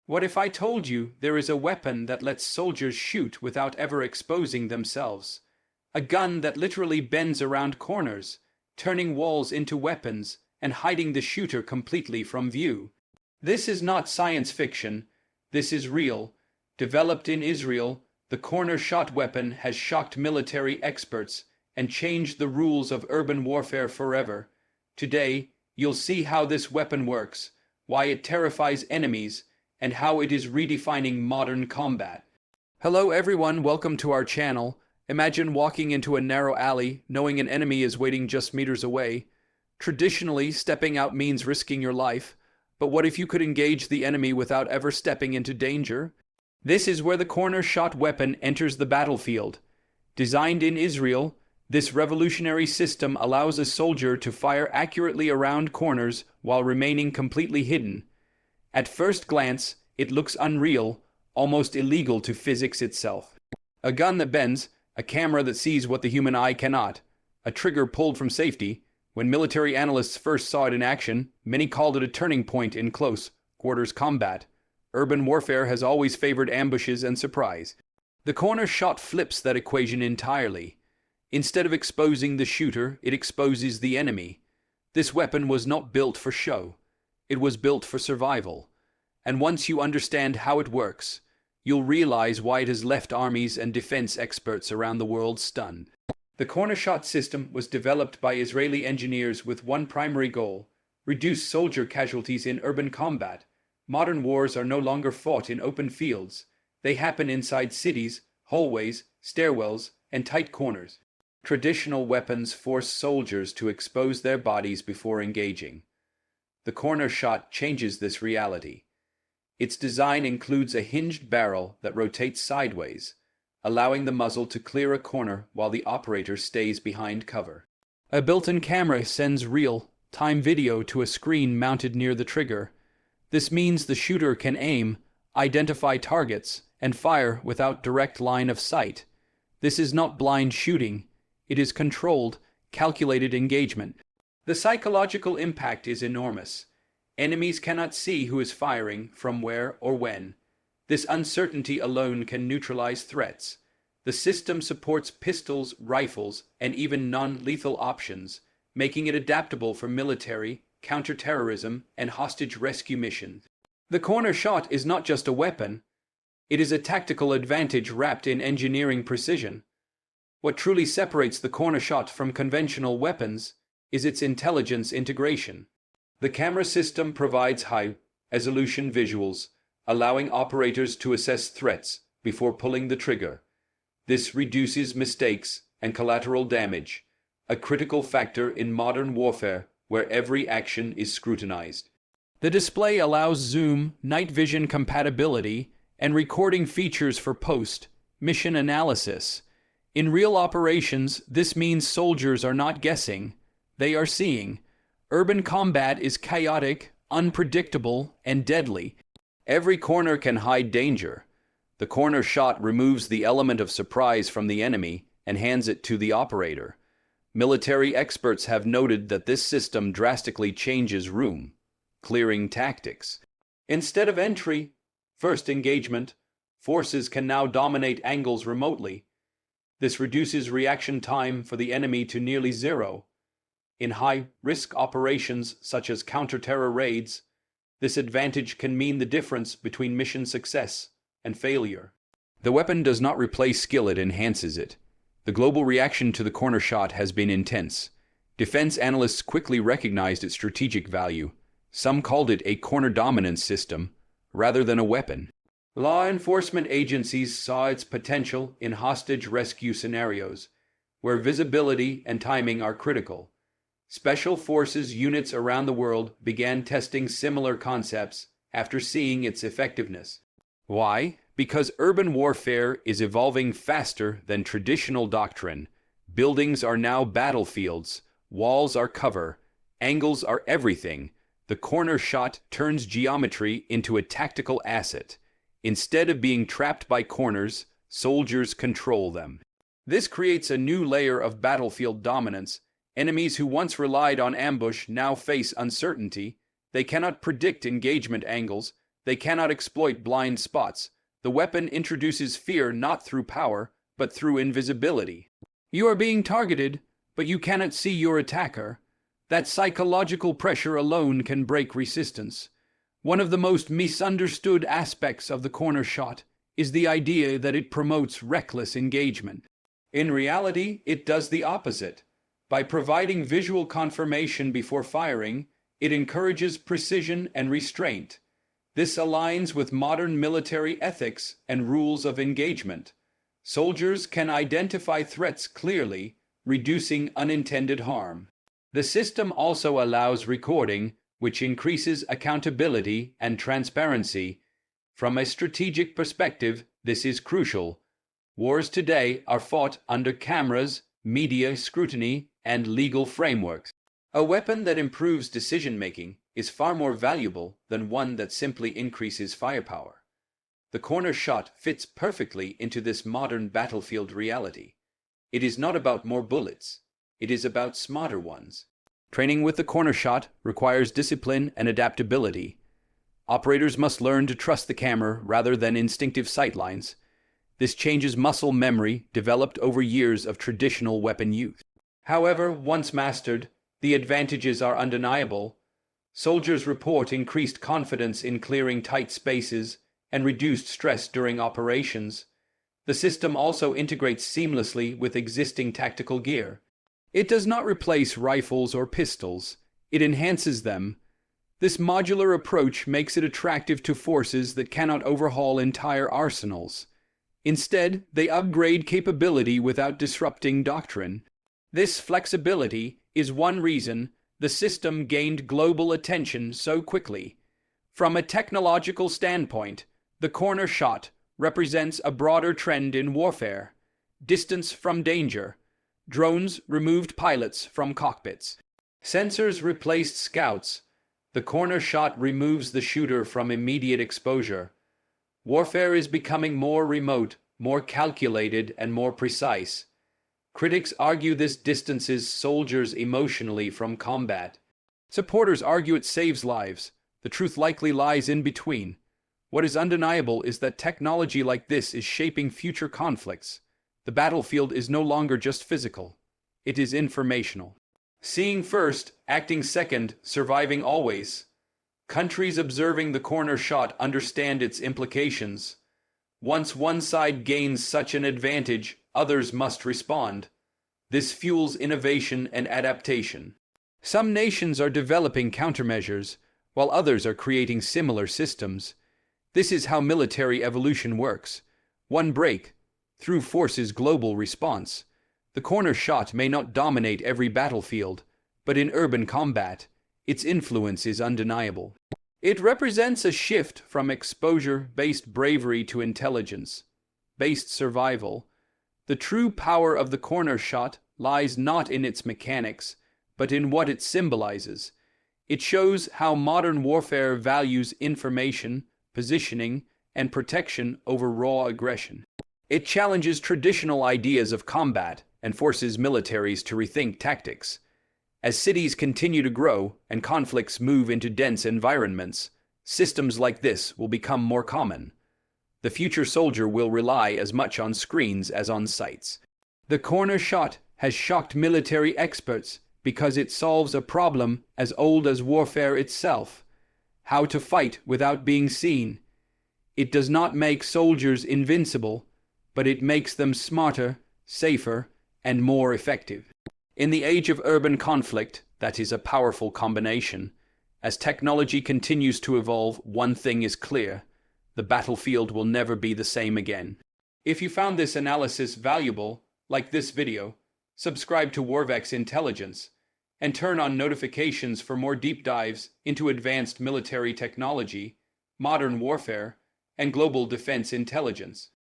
What if I told you there is a weapon that lets soldiers shoot without ever exposing themselves? A gun that literally bends around corners, turning walls into weapons and hiding the shooter completely from view. This is not science fiction. This is real. Developed in Israel, the CornerShot weapon has shocked military experts and changed the rules of urban warfare forever. Today, you'll see how this weapon works, why it terrifies enemies, and how it is redefining modern combat. Hello everyone, welcome to our channel. Imagine walking into a narrow alley, knowing an enemy is waiting just meters away. Traditionally, stepping out means risking your life, but what if you could engage the enemy without ever stepping into danger? This is where the CornerShot weapon enters the battlefield. Designed in Israel, this revolutionary system allows a soldier to fire accurately around corners while remaining completely hidden. At first glance, it looks unreal, almost illegal to physics itself. A gun that bends, a camera that sees what the human eye cannot, a trigger pulled from safety. When military analysts first saw it in action, many called it a turning point in close quarters combat. Urban warfare has always favored ambushes and surprise. The CornerShot flips that equation entirely. Instead of exposing the shooter, it exposes the enemy. This weapon was not built for show. It was built for survival. And once you understand how it works, you'll realize why it has left armies and defense experts around the world stunned. The CornerShot system was developed by Israeli engineers with one primary goal: reduce soldier casualties in urban combat. Modern wars are no longer fought in open fields. They happen inside cities, hallways, stairwells, and tight corners. Traditional weapons force soldiers to expose their bodies before engaging. The CornerShot changes this reality. Its design includes a hinged barrel that rotates sideways, allowing the muzzle to clear a corner while the operator stays behind cover. A built-in camera sends real-time video to a screen mounted near the trigger. This means the shooter can aim, identify targets, and fire without direct line of sight. This is not blind shooting. It is controlled, calculated engagement. The psychological impact is enormous. Enemies cannot see who is firing, from where, or when. This uncertainty alone can neutralize threats. The system supports pistols, rifles, and even non-lethal options, making it adaptable for military, counterterrorism, and hostage rescue missions. The CornerShot is not just a weapon. It is a tactical advantage wrapped in engineering precision. What truly separates the CornerShot from conventional weapons is its intelligence integration. The camera system provides high-resolution visuals, allowing operators to assess threats before pulling the trigger. This reduces mistakes and collateral damage, a critical factor in modern warfare where every action is scrutinized. The display allows zoom, night vision compatibility, and recording features for post-mission analysis. In real operations, this means soldiers are not guessing, they are seeing. Urban combat is chaotic, unpredictable, and deadly. Every corner can hide danger. The CornerShot removes the element of surprise from the enemy and hands it to the operator. Military experts have noted that this system drastically changes room clearing tactics. Instead of entry, first engagement, forces can now dominate angles remotely. This reduces reaction time for the enemy to nearly zero. In high-risk operations such as counter-terror raids, this advantage can mean the difference between mission success and failure. The weapon does not replace skill, it enhances it. The global reaction to the CornerShot has been intense. Defense analysts quickly recognized its strategic value. Some called it a corner dominance system rather than a weapon. Law enforcement agencies saw its potential in hostage rescue scenarios, where visibility and timing are critical. Special forces units around the world began testing similar concepts after seeing its effectiveness. Why? Because urban warfare is evolving faster than traditional doctrine. Buildings are now battlefields, walls are cover, angles are everything. The CornerShot turns geometry into a tactical asset. Instead of being trapped by corners, soldiers control them. This creates a new layer of battlefield dominance. Enemies who once relied on ambush now face uncertainty. They cannot predict engagement angles. They cannot exploit blind spots. The weapon introduces fear not through power, but through invisibility. You are being targeted, but you cannot see your attacker. That psychological pressure alone can break resistance. One of the most misunderstood aspects of the CornerShot is the idea that it promotes reckless engagement. In reality, it does the opposite. By providing visual confirmation before firing, it encourages precision and restraint. This aligns with modern military ethics and rules of engagement. Soldiers can identify threats clearly, reducing unintended harm. The system also allows recording, which increases accountability and transparency. From a strategic perspective, this is crucial. Wars today are fought under cameras, media scrutiny, and legal frameworks. A weapon that improves decision-making is far more valuable than one that simply increases firepower. The CornerShot fits perfectly into this modern battlefield reality. It is not about more bullets. It is about smarter ones. Training with the CornerShot requires discipline and adaptability. Operators must learn to trust the camera rather than instinctive sightlines. This changes muscle memory developed over years of traditional weapon use. However, once mastered, the advantages are undeniable. Soldiers report increased confidence in clearing tight spaces and reduced stress during operations. The system also integrates seamlessly with existing tactical gear. It does not replace rifles or pistols. It enhances them. This modular approach makes it attractive to forces that cannot overhaul entire arsenals. Instead, they upgrade capability without disrupting doctrine. This flexibility is one reason the system gained global attention so quickly. From a technological standpoint, the CornerShot represents a broader trend in warfare. Distance from danger. Drones removed pilots from cockpits. Sensors replaced scouts. The CornerShot removes the shooter from immediate exposure. Warfare is becoming more remote, more calculated, and more precise. Critics argue this distances soldiers emotionally from combat. Supporters argue it saves lives. The truth likely lies in between. What is undeniable is that technology like this is shaping future conflicts. The battlefield is no longer just physical. It is informational. Seeing first, acting second, surviving always. Countries observing the CornerShot understand its implications. Once one side gains such an advantage, others must respond. This fuels innovation and adaptation. Some nations are developing countermeasures, while others are creating similar systems. This is how military evolution works. One break, through forces global response. The CornerShot may not dominate every battlefield, but in urban combat, its influence is undeniable. It represents a shift from exposure-based bravery to intelligence-based survival. The true power of the CornerShot lies not in its mechanics, but in what it symbolizes. It shows how modern warfare values information, positioning, and protection over raw aggression. It challenges traditional ideas of combat and forces militaries to rethink tactics. As cities continue to grow and conflicts move into dense environments, systems like this will become more common. The future soldier will rely as much on screens as on sights. The CornerShot has shocked military experts because it solves a problem as old as warfare itself: how to fight without being seen. It does not make soldiers invincible, but it makes them smarter, safer, and more effective. In the age of urban conflict, that is a powerful combination. As technology continues to evolve, one thing is clear: the battlefield will never be the same again. If you found this analysis valuable, like this video, subscribe to Warvex Intelligence, and turn on notifications for more deep dives into advanced military technology, modern warfare, and global defense intelligence.